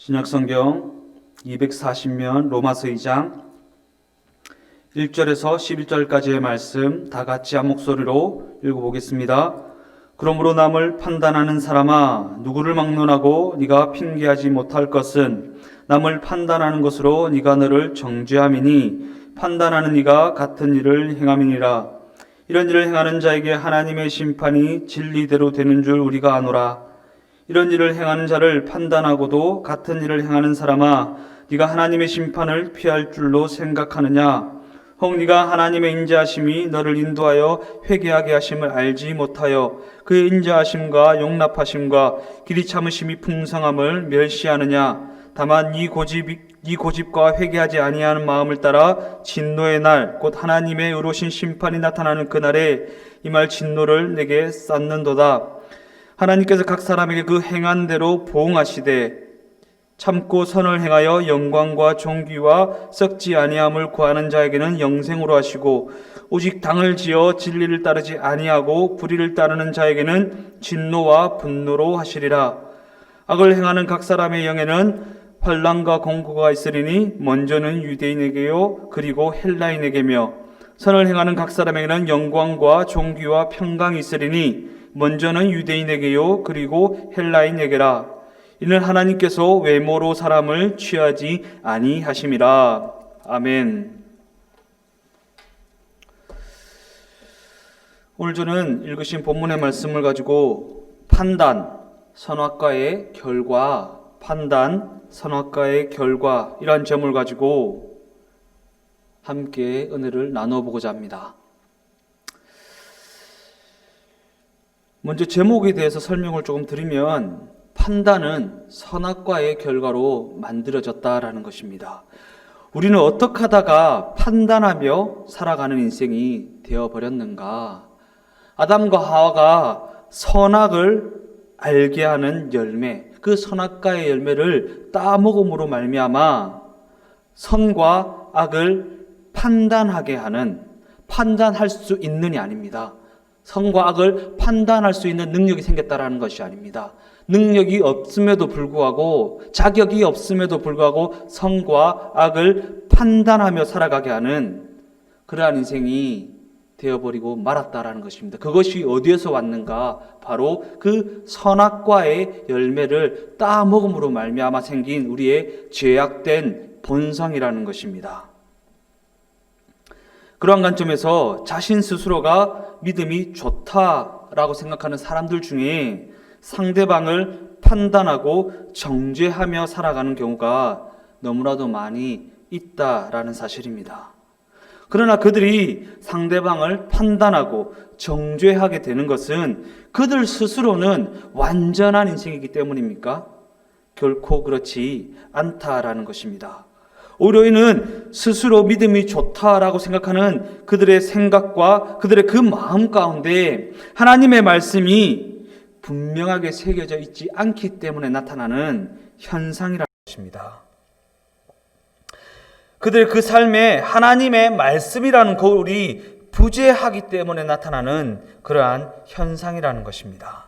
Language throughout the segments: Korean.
신약성경 240면 로마서 2장 1절에서 11절까지의 말씀 다 같이 한 목소리로 읽어보겠습니다. 그러므로 남을 판단하는 사람아, 누구를 막론하고 네가 핑계하지 못할 것은 남을 판단하는 것으로 네가 너를 정죄함이니 판단하는 네가 같은 일을 행함이니라. 이런 일을 행하는 자에게 하나님의 심판이 진리대로 되는 줄 우리가 아노라. 이런 일을 행하는 자를 판단하고도 같은 일을 행하는 사람아, 네가 하나님의 심판을 피할 줄로 생각하느냐? 혹 네가 하나님의 인자하심이 너를 인도하여 회개하게 하심을 알지 못하여 그의 인자하심과 용납하심과 길이 참으심이 풍성함을 멸시하느냐? 다만 이 고집과 회개하지 아니하는 마음을 따라 진노의 날, 곧 하나님의 의로우신 심판이 나타나는 그날에 이 말 진노를 내게 쌓는도다. 하나님께서 각 사람에게 그 행한 대로 보응하시되 참고 선을 행하여 영광과 존귀와 썩지 아니함을 구하는 자에게는 영생으로 하시고, 오직 당을 지어 진리를 따르지 아니하고 불의를 따르는 자에게는 진노와 분노로 하시리라. 악을 행하는 각 사람의 영에는 환난과 공고가 있으리니 먼저는 유대인에게요 그리고 헬라인에게며, 선을 행하는 각 사람에게는 영광과 존귀와 평강이 있으리니 먼저는 유대인에게요 그리고 헬라인에게라. 이는 하나님께서 외모로 사람을 취하지 아니하심이라. 아멘. 오늘 저는 읽으신 본문의 말씀을 가지고 판단, 선악과의 결과, 판단, 선악과의 결과, 이러한 점을 가지고 함께 은혜를 나눠보고자 합니다. 먼저 제목에 대해서 설명을 조금 드리면, 판단은 선악과의 결과로 만들어졌다라는 것입니다. 우리는 어떻게 하다가 판단하며 살아가는 인생이 되어버렸는가? 아담과 하와가 선악을 알게 하는 열매, 그 선악과의 열매를 따먹음으로 말미암아 선과 악을 판단하게 하는, 판단할 수 있는이 아닙니다. 선과 악을 판단할 수 있는 능력이 생겼다라는 것이 아닙니다. 능력이 없음에도 불구하고, 자격이 없음에도 불구하고 선과 악을 판단하며 살아가게 하는 그러한 인생이 되어버리고 말았다라는 것입니다. 그것이 어디에서 왔는가? 바로 그 선악과의 열매를 따먹음으로 말미암아 생긴 우리의 죄악된 본성이라는 것입니다. 그러한 관점에서 자신 스스로가 믿음이 좋다라고 생각하는 사람들 중에 상대방을 판단하고 정죄하며 살아가는 경우가 너무나도 많이 있다라는 사실입니다. 그러나 그들이 상대방을 판단하고 정죄하게 되는 것은 그들 스스로는 완전한 인생이기 때문입니까? 결코 그렇지 않다라는 것입니다. 오히려 이는 스스로 믿음이 좋다라고 생각하는 그들의 생각과 그들의 그 마음 가운데 하나님의 말씀이 분명하게 새겨져 있지 않기 때문에 나타나는 현상이라는 것입니다. 그들의 그 삶에 하나님의 말씀이라는 거울이 부재하기 때문에 나타나는 그러한 현상이라는 것입니다.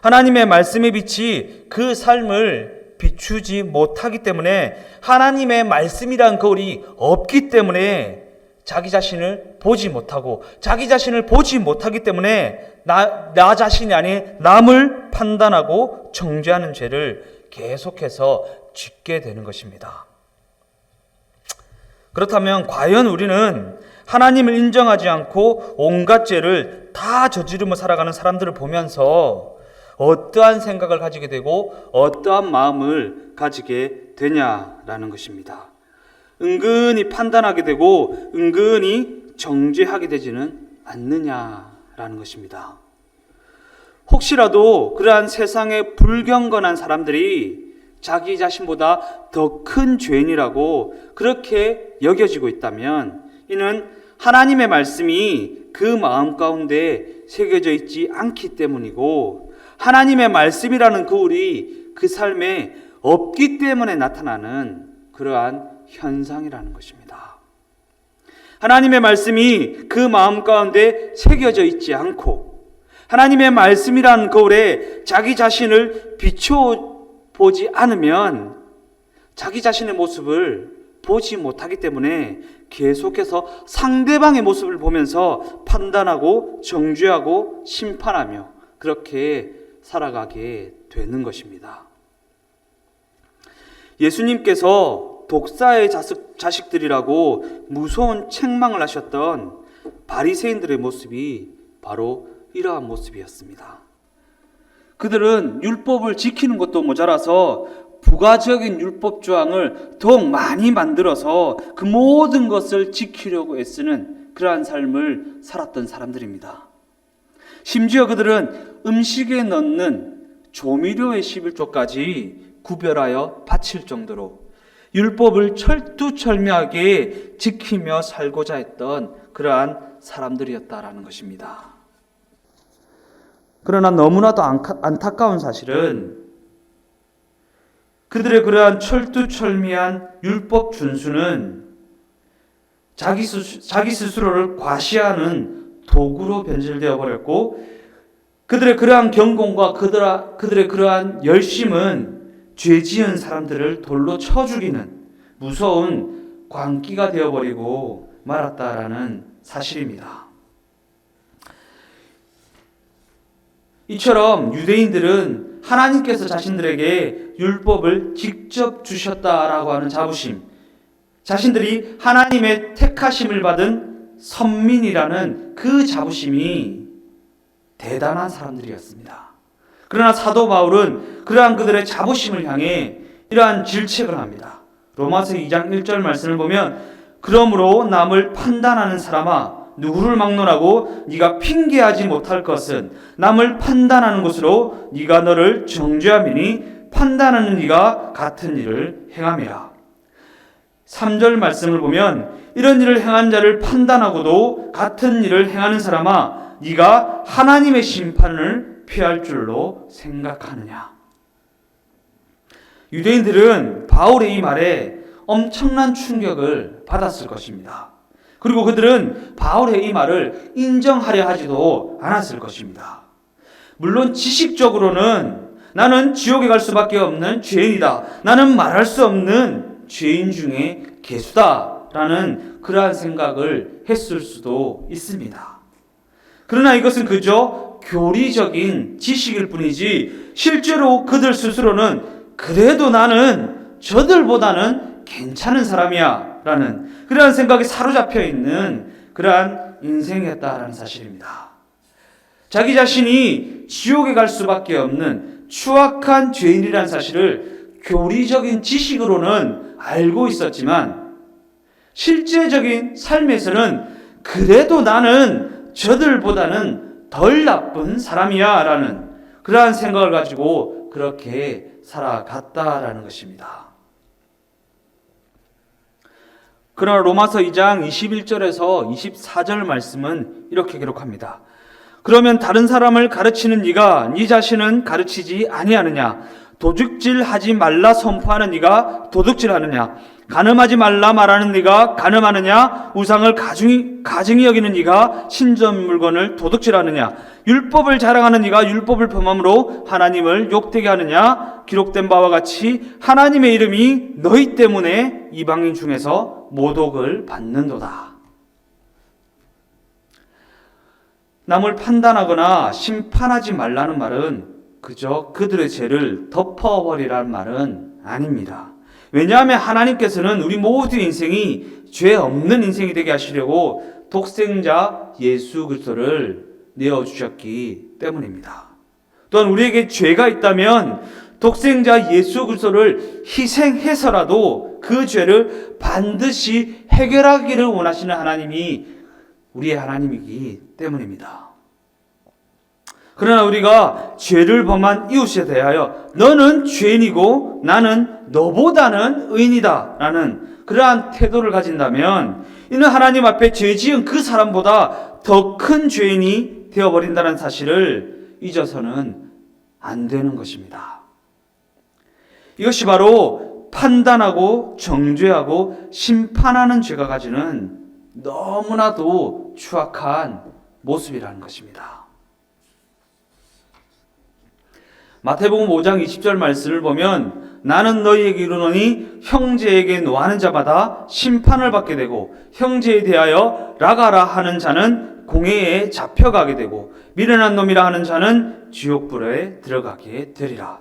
하나님의 말씀의 빛이 그 삶을 비추지 못하기 때문에, 하나님의 말씀이라는 거울이 없기 때문에 자기 자신을 보지 못하고, 자기 자신을 보지 못하기 때문에 나 자신이 아닌 남을 판단하고 정죄하는 죄를 계속해서 짓게 되는 것입니다. 그렇다면 과연 우리는 하나님을 인정하지 않고 온갖 죄를 다 저지르며 살아가는 사람들을 보면서 어떠한 생각을 가지게 되고 어떠한 마음을 가지게 되냐라는 것입니다. 은근히 판단하게 되고 은근히 정죄하게 되지는 않느냐라는 것입니다. 혹시라도 그러한 세상에 불경건한 사람들이 자기 자신보다 더 큰 죄인이라고 그렇게 여겨지고 있다면, 이는 하나님의 말씀이 그 마음 가운데 새겨져 있지 않기 때문이고, 하나님의 말씀이라는 거울이 그 삶에 없기 때문에 나타나는 그러한 현상이라는 것입니다. 하나님의 말씀이 그 마음 가운데 새겨져 있지 않고, 하나님의 말씀이라는 거울에 자기 자신을 비춰보지 않으면 자기 자신의 모습을 보지 못하기 때문에 계속해서 상대방의 모습을 보면서 판단하고 정죄하고 심판하며 그렇게 살아가게 되는 것입니다. 예수님께서 독사의 자식들이라고 무서운 책망을 하셨던 바리새인들의 모습이 바로 이러한 모습이었습니다. 그들은 율법을 지키는 것도 모자라서 부가적인 율법 조항을 더욱 많이 만들어서 그 모든 것을 지키려고 애쓰는 그러한 삶을 살았던 사람들입니다. 심지어 그들은 음식에 넣는 조미료의 11조까지 구별하여 바칠 정도로 율법을 철두철미하게 지키며 살고자 했던 그러한 사람들이었다라는 것입니다. 그러나 너무나도 안타까운 사실은 그들의 그러한 철두철미한 율법 준수는 자기 스스로를 과시하는 도구로 변질되어 버렸고, 그들의 그러한 경공과 그들의 그러한 열심은 죄 지은 사람들을 돌로 쳐 죽이는 무서운 광기가 되어버리고 말았다라는 사실입니다. 이처럼 유대인들은 하나님께서 자신들에게 율법을 직접 주셨다라고 하는 자부심, 자신들이 하나님의 택하심을 받은 선민이라는 그 자부심이 대단한 사람들이었습니다. 그러나 사도 바울은 그러한 그들의 자부심을 향해 이러한 질책을 합니다. 로마서 2장 1절 말씀을 보면, 그러므로 남을 판단하는 사람아, 누구를 막론하고 네가 핑계하지 못할 것은 남을 판단하는 것으로 네가 너를 정죄하미니 판단하는 네가 같은 일을 행함이라. 3절 말씀을 보면, 이런 일을 행한 자를 판단하고도 같은 일을 행하는 사람아, 네가 하나님의 심판을 피할 줄로 생각하느냐. 유대인들은 바울의 이 말에 엄청난 충격을 받았을 것입니다. 그리고 그들은 바울의 이 말을 인정하려 하지도 않았을 것입니다. 물론 지식적으로는 나는 지옥에 갈 수밖에 없는 죄인이다, 나는 말할 수 없는 죄인 중에 개수다라는 그러한 생각을 했을 수도 있습니다. 그러나 이것은 그저 교리적인 지식일 뿐이지 실제로 그들 스스로는 그래도 나는 저들보다는 괜찮은 사람이야 라는 그러한 생각에 사로잡혀 있는 그러한 인생이었다라는 사실입니다. 자기 자신이 지옥에 갈 수밖에 없는 추악한 죄인이라는 사실을 교리적인 지식으로는 알고 있었지만 실제적인 삶에서는 그래도 나는 저들보다는 덜 나쁜 사람이야 라는 그러한 생각을 가지고 그렇게 살아갔다라는 것입니다. 그러나 로마서 2장 21절에서 24절 말씀은 이렇게 기록합니다. 그러면 다른 사람을 가르치는 네가 네 자신은 가르치지 아니하느냐? 도둑질하지 말라 선포하는 네가 도둑질하느냐? 간음하지 말라 말하는 네가 간음하느냐? 우상을 가증히 여기는 네가 신전 물건을 도둑질하느냐? 율법을 자랑하는 네가 율법을 범함으로 하나님을 욕되게 하느냐? 기록된 바와 같이 하나님의 이름이 너희 때문에 이방인 중에서 모독을 받는도다. 남을 판단하거나 심판하지 말라는 말은 그저 그들의 죄를 덮어버리라는 말은 아닙니다. 왜냐하면 하나님께서는 우리 모두의 인생이 죄 없는 인생이 되게 하시려고 독생자 예수 그리스도를 내어주셨기 때문입니다. 또한 우리에게 죄가 있다면 독생자 예수 그리스도를 희생해서라도 그 죄를 반드시 해결하기를 원하시는 하나님이 우리의 하나님이기 때문입니다. 그러나 우리가 죄를 범한 이웃에 대하여 너는 죄인이고 나는 너보다는 의인이다 라는 그러한 태도를 가진다면 이는 하나님 앞에 죄 지은 그 사람보다 더 큰 죄인이 되어버린다는 사실을 잊어서는 안 되는 것입니다. 이것이 바로 판단하고 정죄하고 심판하는 죄가 가지는 너무나도 추악한 모습이라는 것입니다. 마태복음 5장 20절 말씀을 보면 나는 너희에게 이르노니 형제에게 노하는 자마다 심판을 받게 되고 형제에 대하여 라가라 하는 자는 공회에 잡혀가게 되고 미련한 놈이라 하는 자는 지옥불에 들어가게 되리라.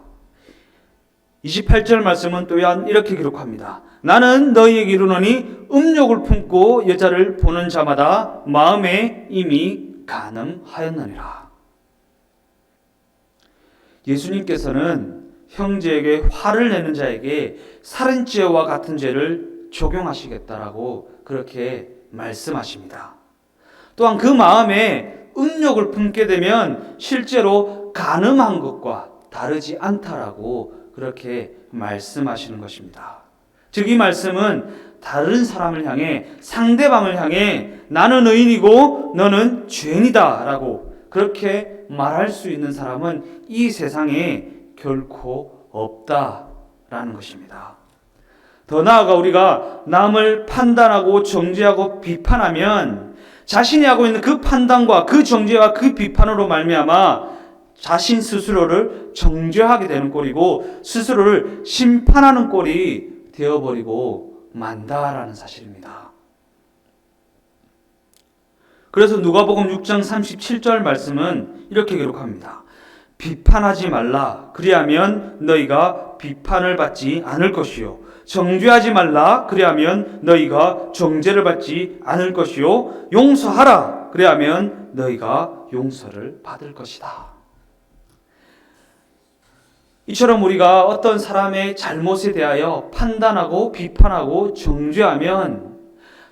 28절 말씀은 또한 이렇게 기록합니다. 나는 너희에게 이르노니 음욕을 품고 여자를 보는 자마다 마음에 이미 간음하였느니라. 예수님께서는 형제에게 화를 내는 자에게 살인죄와 같은 죄를 적용하시겠다라고 그렇게 말씀하십니다. 또한 그 마음에 음욕을 품게 되면 실제로 간음한 것과 다르지 않다라고 그렇게 말씀하시는 것입니다. 즉 이 말씀은 다른 사람을 향해, 상대방을 향해 나는 의인이고 너는 죄인이다 라고 그렇게 말할 수 있는 사람은 이 세상에 결코 없다라는 것입니다. 더 나아가 우리가 남을 판단하고 정죄하고 비판하면 자신이 하고 있는 그 판단과 그 정죄와 그 비판으로 말미암아 자신 스스로를 정죄하게 되는 꼴이고 스스로를 심판하는 꼴이 되어버리고 만다라는 사실입니다. 그래서 누가복음 6장 37절 말씀은 이렇게 기록합니다. 비판하지 말라. 그리하면 너희가 비판을 받지 않을 것이요. 정죄하지 말라. 그리하면 너희가 정죄를 받지 않을 것이요. 용서하라. 그리하면 너희가 용서를 받을 것이다. 이처럼 우리가 어떤 사람의 잘못에 대하여 판단하고 비판하고 정죄하면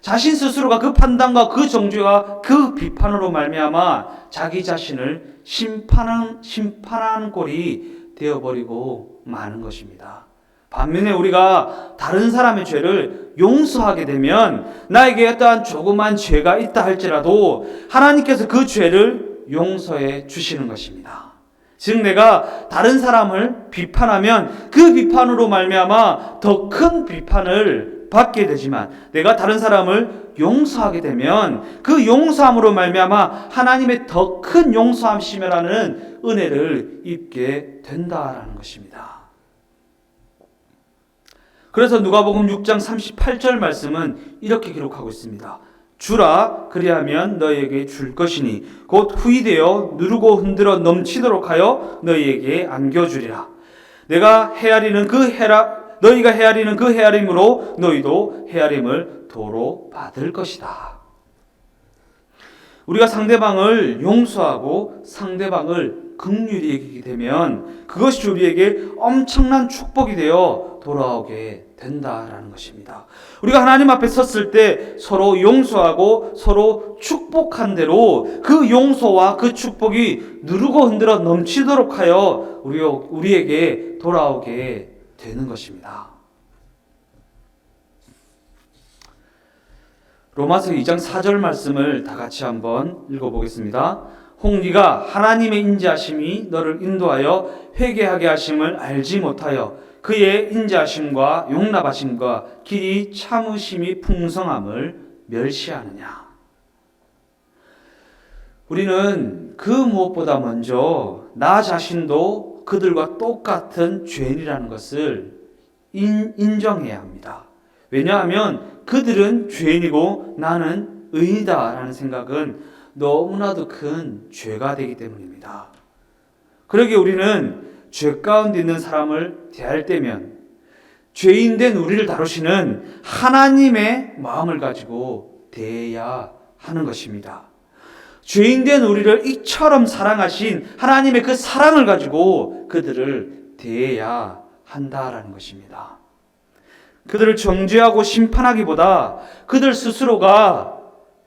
자신 스스로가 그 판단과 그 정죄와 그 비판으로 말미암아 자기 자신을 심판하는 꼴이 되어버리고 마는 것입니다. 반면에 우리가 다른 사람의 죄를 용서하게 되면 나에게 어떠한 조그만 죄가 있다 할지라도 하나님께서 그 죄를 용서해 주시는 것입니다. 즉 내가 다른 사람을 비판하면 그 비판으로 말미암아 더 큰 비판을 받게 되지만 내가 다른 사람을 용서하게 되면 그 용서함으로 말미암아 하나님의 더 큰 용서하심이라는 은혜를 입게 된다라는 것입니다. 그래서 누가복음 6장 38절 말씀은 이렇게 기록하고 있습니다. 주라 그리하면 너희에게 줄 것이니 곧 후이되어 누르고 흔들어 넘치도록 하여 너희에게 안겨주리라. 너희가 헤아리는 그 헤아림으로 너희도 헤아림을 도로 받을 것이다. 우리가 상대방을 용서하고 상대방을 긍휼히 여기게 되면 그것이 우리에게 엄청난 축복이 되어 돌아오게 된다라는 것입니다. 우리가 하나님 앞에 섰을 때 서로 용서하고 서로 축복한 대로 그 용서와 그 축복이 누르고 흔들어 넘치도록 하여 우리에게 돌아오게 되는 것입니다. 로마서 2장 4절 말씀을 다 같이 한번 읽어보겠습니다. 혹 네가 하나님의 인자하심이 너를 인도하여 회개하게 하심을 알지 못하여 그의 인자하심과 용납하심과 길이 참으심이 풍성함을 멸시하느냐. 우리는 그 무엇보다 먼저 나 자신도 그들과 똑같은 죄인이라는 것을 인정해야 합니다. 왜냐하면 그들은 죄인이고 나는 의인이다라는 생각은 너무나도 큰 죄가 되기 때문입니다. 그러기에 우리는 죄 가운데 있는 사람을 대할 때면 죄인된 우리를 다루시는 하나님의 마음을 가지고 대해야 하는 것입니다. 죄인된 우리를 이처럼 사랑하신 하나님의 그 사랑을 가지고 그들을 대해야 한다라는 것입니다. 그들을 정죄하고 심판하기보다 그들 스스로가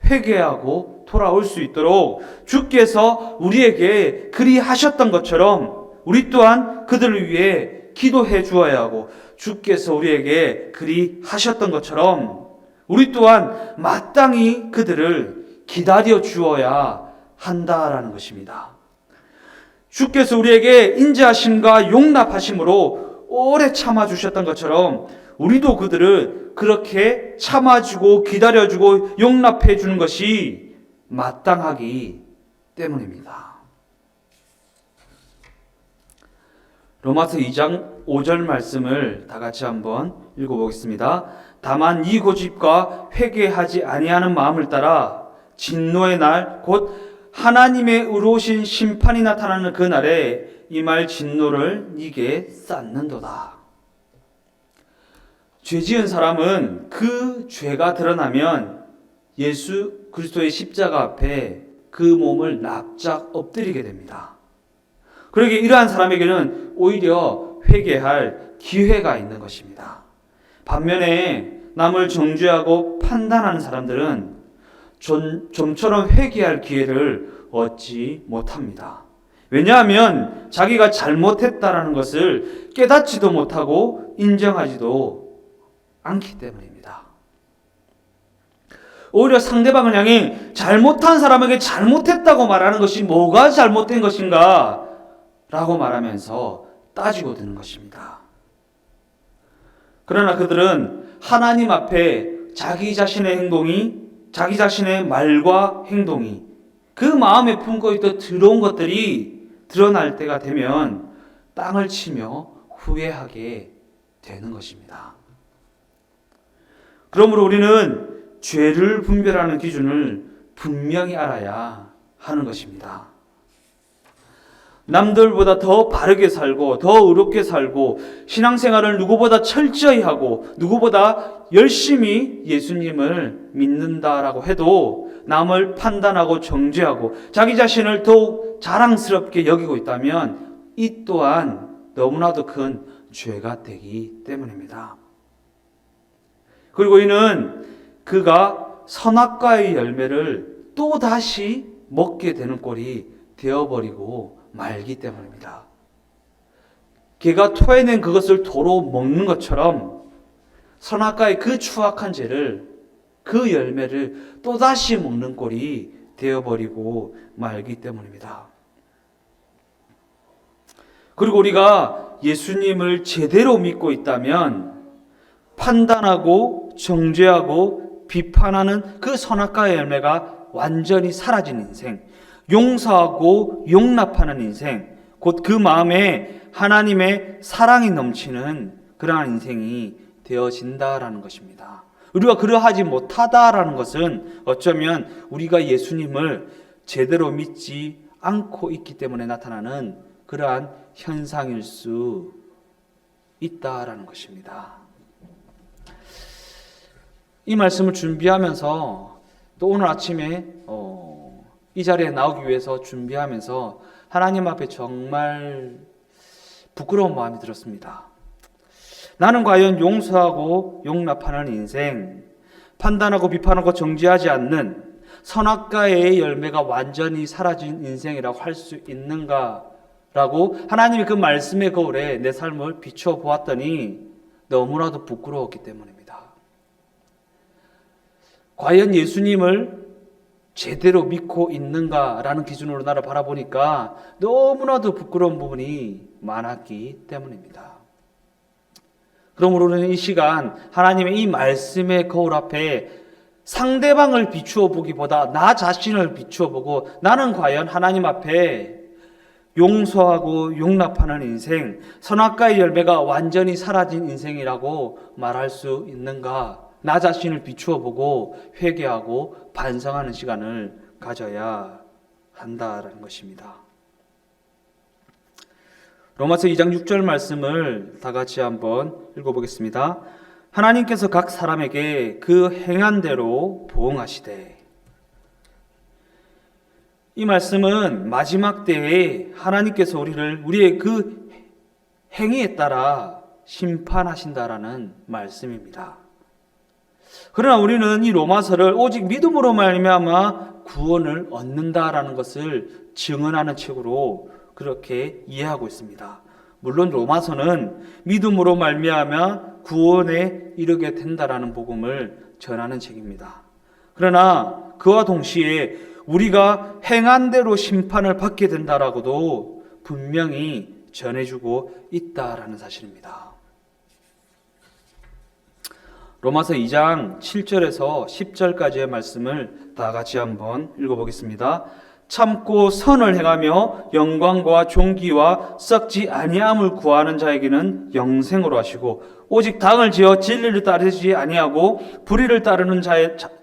회개하고 돌아올 수 있도록 주께서 우리에게 그리하셨던 것처럼 우리 또한 그들을 위해 기도해 주어야 하고 주께서 우리에게 그리하셨던 것처럼 우리 또한 마땅히 그들을 기다려 주어야 한다라는 것입니다. 주께서 우리에게 인자하심과 용납하심으로 오래 참아주셨던 것처럼 우리도 그들을 그렇게 참아주고 기다려주고 용납해주는 것이 마땅하기 때문입니다. 로마서 2장 5절 말씀을 다 같이 한번 읽어보겠습니다. 다만 이 고집과 회개하지 아니하는 마음을 따라 진노의 날 곧 하나님의 의로우신 심판이 나타나는 그 날에 이 말 진노를 네게 쌓는도다. 죄 지은 사람은 그 죄가 드러나면 예수 그리스도의 십자가 앞에 그 몸을 납작 엎드리게 됩니다. 그러기에 이러한 사람에게는 오히려 회개할 기회가 있는 것입니다. 반면에 남을 정죄하고 판단하는 사람들은 좀처럼 회개할 기회를 얻지 못합니다. 왜냐하면 자기가 잘못했다라는 것을 깨닫지도 못하고 인정하지도 않기 때문입니다. 오히려 상대방을 향해 잘못한 사람에게 잘못했다고 말하는 것이 뭐가 잘못된 것인가 라고 말하면서 따지고 드는 것입니다. 그러나 그들은 하나님 앞에 자기 자신의 행동이, 자기 자신의 말과 행동이, 그 마음에 품고 있던 더러운 것들이 드러날 때가 되면 땅을 치며 후회하게 되는 것입니다. 그러므로 우리는 죄를 분별하는 기준을 분명히 알아야 하는 것입니다. 남들보다 더 바르게 살고 더 의롭게 살고 신앙생활을 누구보다 철저히 하고 누구보다 열심히 예수님을 믿는다라고 해도 남을 판단하고 정죄하고 자기 자신을 더욱 자랑스럽게 여기고 있다면 이 또한 너무나도 큰 죄가 되기 때문입니다. 그리고 이는 그가 선악과의 열매를 또다시 먹게 되는 꼴이 되어버리고 말기 때문입니다. 개가 토해낸 그것을 도로 먹는 것처럼 선악과의 그 추악한 죄를, 그 열매를 또다시 먹는 꼴이 되어버리고 말기 때문입니다. 그리고 우리가 예수님을 제대로 믿고 있다면 판단하고 정죄하고 비판하는 그 선악과의 열매가 완전히 사라진 인생, 용서하고 용납하는 인생, 곧 그 마음에 하나님의 사랑이 넘치는 그러한 인생이 되어진다라는 것입니다. 우리가 그러하지 못하다라는 것은 어쩌면 우리가 예수님을 제대로 믿지 않고 있기 때문에 나타나는 그러한 현상일 수 있다라는 것입니다. 이 말씀을 준비하면서 또 오늘 아침에 이 자리에 나오기 위해서 준비하면서 하나님 앞에 정말 부끄러운 마음이 들었습니다. 나는 과연 용서하고 용납하는 인생, 판단하고 비판하고 정죄하지 않는 선악과의 열매가 완전히 사라진 인생이라고 할 수 있는가라고 하나님이 그 말씀의 거울에 내 삶을 비추어 보았더니 너무나도 부끄러웠기 때문입니다. 과연 예수님을 제대로 믿고 있는가라는 기준으로 나를 바라보니까 너무나도 부끄러운 부분이 많았기 때문입니다. 그러므로 우리는 이 시간 하나님의 이 말씀의 거울 앞에 상대방을 비추어 보기보다 나 자신을 비추어 보고 나는 과연 하나님 앞에 용서하고 용납하는 인생, 선악과의 열매가 완전히 사라진 인생이라고 말할 수 있는가? 나 자신을 비추어 보고 회개하고 반성하는 시간을 가져야 한다라는 것입니다. 로마서 2장 6절 말씀을 다 같이 한번 읽어보겠습니다. 하나님께서 각 사람에게 그 행한 대로 보응하시되. 이 말씀은 마지막 때에 하나님께서 우리의 그 행위에 따라 심판하신다라는 말씀입니다. 그러나 우리는 이 로마서를 오직 믿음으로 말미암아 구원을 얻는다라는 것을 증언하는 책으로 그렇게 이해하고 있습니다. 물론 로마서는 믿음으로 말미암아 구원에 이르게 된다라는 복음을 전하는 책입니다. 그러나 그와 동시에 우리가 행한 대로 심판을 받게 된다라고도 분명히 전해주고 있다라는 사실입니다. 로마서 2장 7절에서 10절까지의 말씀을 다 같이 한번 읽어보겠습니다. 참고 선을 행하며 영광과 존귀와 썩지 아니함을 구하는 자에게는 영생으로 하시고 오직 당을 지어 진리를 따르지 아니하고 불의를 따르는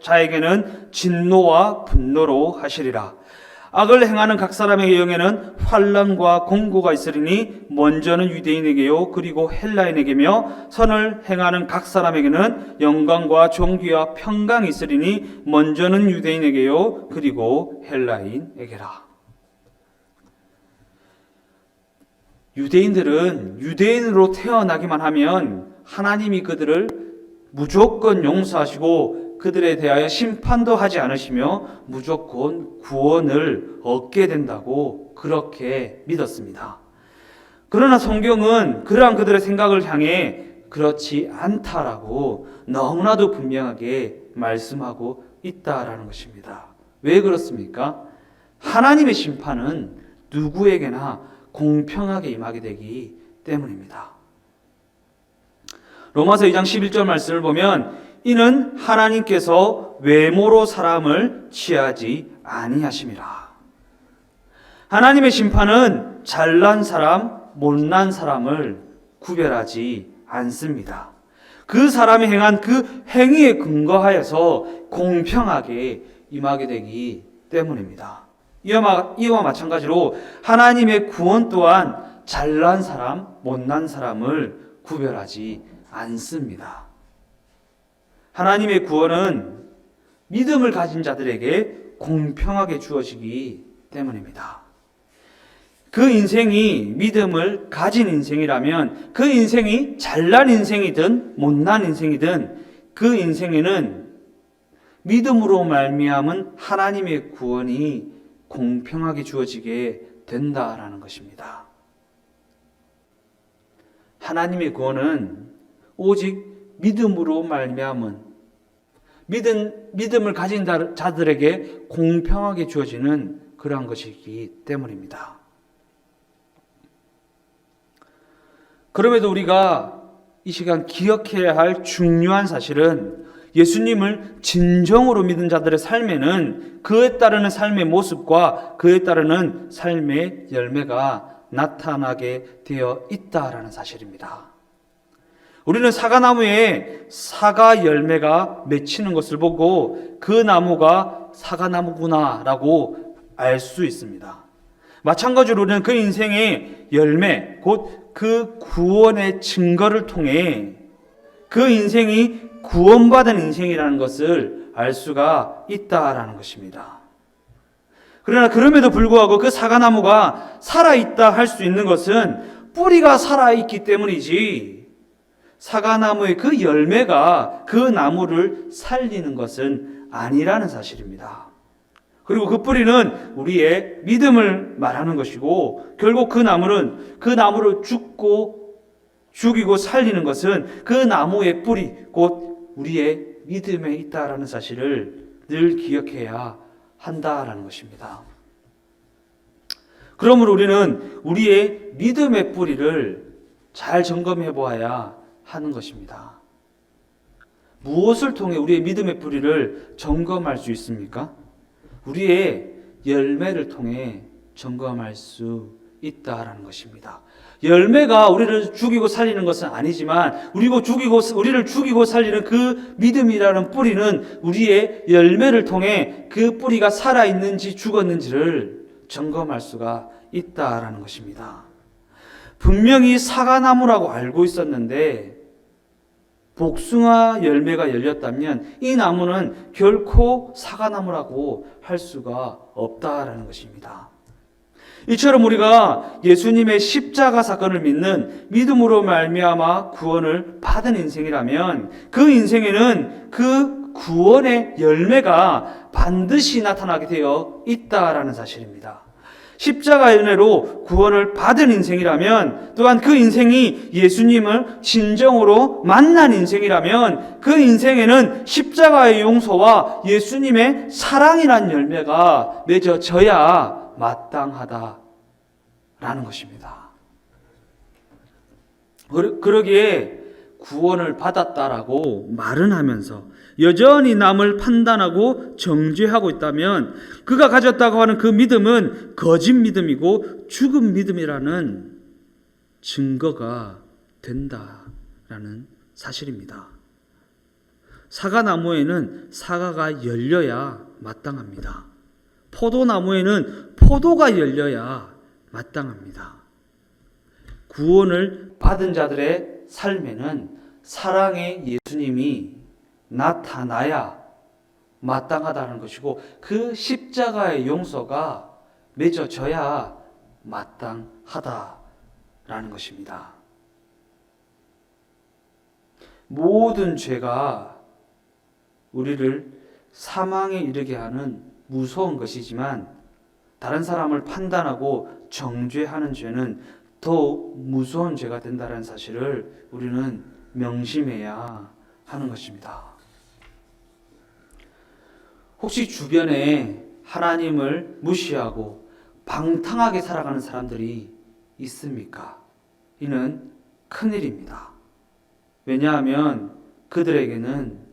자에게는 진노와 분노로 하시리라. 악을 행하는 각 사람의 영에는 환난과 공고가 있으리니 먼저는 유대인에게요 그리고 헬라인에게며 선을 행하는 각 사람에게는 영광과 존귀와 평강이 있으리니 먼저는 유대인에게요 그리고 헬라인에게라. 유대인들은 유대인으로 태어나기만 하면 하나님이 그들을 무조건 용서하시고 그들에 대하여 심판도 하지 않으시며 무조건 구원을 얻게 된다고 그렇게 믿었습니다. 그러나 성경은 그러한 그들의 생각을 향해 그렇지 않다라고 너무나도 분명하게 말씀하고 있다라는 것입니다. 왜 그렇습니까? 하나님의 심판은 누구에게나 공평하게 임하게 되기 때문입니다. 로마서 2장 11절 말씀을 보면 이는 하나님께서 외모로 사람을 취하지 아니하심이라. 하나님의 심판은 잘난 사람, 못난 사람을 구별하지 않습니다. 그 사람이 행한 그 행위에 근거하여서 공평하게 임하게 되기 때문입니다. 이와 마찬가지로 하나님의 구원 또한 잘난 사람, 못난 사람을 구별하지 않습니다. 하나님의 구원은 믿음을 가진 자들에게 공평하게 주어지기 때문입니다. 그 인생이 믿음을 가진 인생이라면 그 인생이 잘난 인생이든 못난 인생이든 그 인생에는 믿음으로 말미암은 하나님의 구원이 공평하게 주어지게 된다라는 것입니다. 하나님의 구원은 오직 믿음으로 말미암은 믿음을 가진 자들에게 공평하게 주어지는 그러한 것이기 때문입니다. 그럼에도 우리가 이 시간 기억해야 할 중요한 사실은 예수님을 진정으로 믿은 자들의 삶에는 그에 따르는 삶의 모습과 그에 따르는 삶의 열매가 나타나게 되어 있다라는 사실입니다. 우리는 사과나무에 사과 열매가 맺히는 것을 보고 그 나무가 사과나무구나라고 알 수 있습니다. 마찬가지로 우리는 그 인생의 열매, 곧 그 구원의 증거를 통해 그 인생이 구원받은 인생이라는 것을 알 수가 있다라는 것입니다. 그러나 그럼에도 불구하고 그 사과나무가 살아있다 할 수 있는 것은 뿌리가 살아있기 때문이지 사과나무의 그 열매가 그 나무를 살리는 것은 아니라는 사실입니다. 그리고 그 뿌리는 우리의 믿음을 말하는 것이고 결국 그 나무를 죽이고 살리는 것은 그 나무의 뿌리 곧 우리의 믿음에 있다라는 사실을 늘 기억해야 한다라는 것입니다. 그러므로 우리는 우리의 믿음의 뿌리를 잘 점검해 보아야 하는 것입니다. 무엇을 통해 우리의 믿음의 뿌리를 점검할 수 있습니까? 우리의 열매를 통해 점검할 수 있다라는 것입니다. 열매가 우리를 죽이고 살리는 것은 아니지만 우리를 죽이고 살리는 그 믿음이라는 뿌리는 우리의 열매를 통해 그 뿌리가 살아있는지 죽었는지를 점검할 수가 있다라는 것입니다. 분명히 사과나무라고 알고 있었는데 복숭아 열매가 열렸다면 이 나무는 결코 사과나무라고 할 수가 없다라는 것입니다. 이처럼 우리가 예수님의 십자가 사건을 믿는 믿음으로 말미암아 구원을 받은 인생이라면 그 인생에는 그 구원의 열매가 반드시 나타나게 되어 있다라는 사실입니다. 십자가의 은혜로 구원을 받은 인생이라면 또한 그 인생이 예수님을 진정으로 만난 인생이라면 그 인생에는 십자가의 용서와 예수님의 사랑이란 열매가 맺어져야 마땅하다라는 것입니다. 그러기에 구원을 받았다라고 말은 하면서 여전히 남을 판단하고 정죄하고 있다면 그가 가졌다고 하는 그 믿음은 거짓 믿음이고 죽은 믿음이라는 증거가 된다라는 사실입니다. 사과나무에는 사과가 열려야 마땅합니다. 포도나무에는 포도가 열려야 마땅합니다. 구원을 받은 자들의 삶에는 사랑의 예수님이 나타나야 마땅하다는 것이고 그 십자가의 용서가 맺어져야 마땅하다라는 것입니다. 모든 죄가 우리를 사망에 이르게 하는 무서운 것이지만 다른 사람을 판단하고 정죄하는 죄는 더욱 무서운 죄가 된다는 사실을 우리는 명심해야 하는 것입니다. 혹시 주변에 하나님을 무시하고 방탕하게 살아가는 사람들이 있습니까? 이는 큰일입니다. 왜냐하면 그들에게는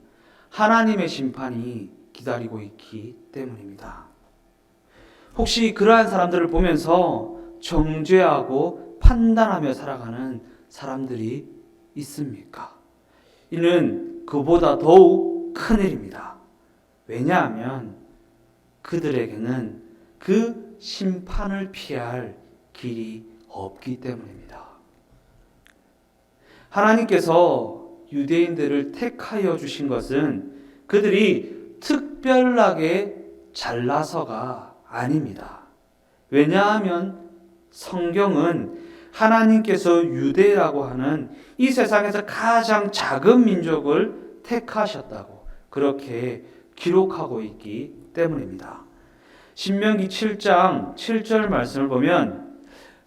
하나님의 심판이 기다리고 있기 때문입니다. 혹시 그러한 사람들을 보면서 정죄하고 판단하며 살아가는 사람들이 있습니까? 이는 그보다 더욱 큰일입니다. 왜냐하면 그들에게는 그 심판을 피할 길이 없기 때문입니다. 하나님께서 유대인들을 택하여 주신 것은 그들이 특별하게 잘나서가 아닙니다. 왜냐하면 성경은 하나님께서 유대라고 하는 이 세상에서 가장 작은 민족을 택하셨다고 그렇게 기록하고 있기 때문입니다. 신명기 7장 7절 말씀을 보면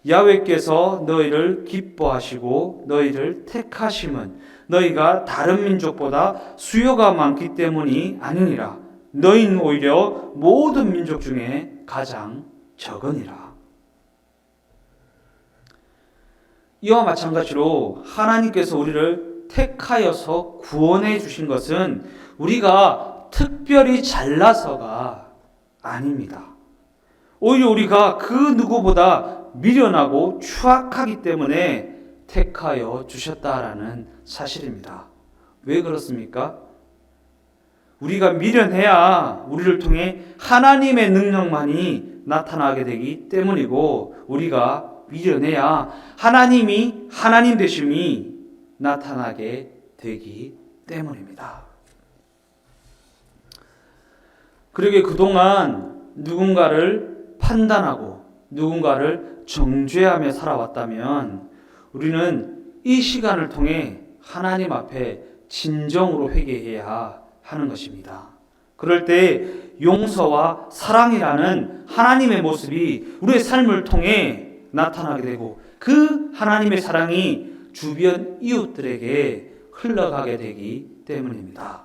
야훼께서 너희를 기뻐하시고 너희를 택하심은 너희가 다른 민족보다 수요가 많기 때문이 아니니라. 너희는 오히려 모든 민족 중에 가장 적으니라. 이와 마찬가지로 하나님께서 우리를 택하여서 구원해 주신 것은 우리가 특별히 잘나서가 아닙니다. 오히려 우리가 그 누구보다 미련하고 추악하기 때문에 택하여 주셨다라는 사실입니다. 왜 그렇습니까? 우리가 미련해야 우리를 통해 하나님의 능력만이 나타나게 되기 때문이고 우리가 미련해야 하나님이 하나님 되심이 나타나게 되기 때문입니다. 그러게 그동안 누군가를 판단하고 누군가를 정죄하며 살아왔다면 우리는 이 시간을 통해 하나님 앞에 진정으로 회개해야 하는 것입니다. 그럴 때 용서와 사랑이라는 하나님의 모습이 우리의 삶을 통해 나타나게 되고 그 하나님의 사랑이 주변 이웃들에게 흘러가게 되기 때문입니다.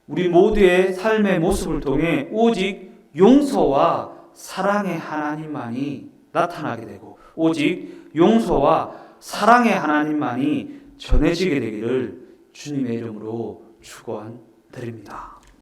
우리 모두의 삶의 모습을 통해 오직 용서와 사랑의 하나님만이 나타나게 되고 오직 용서와 사랑의 하나님만이 전해지게 되기를 주님의 이름으로 축원드립니다.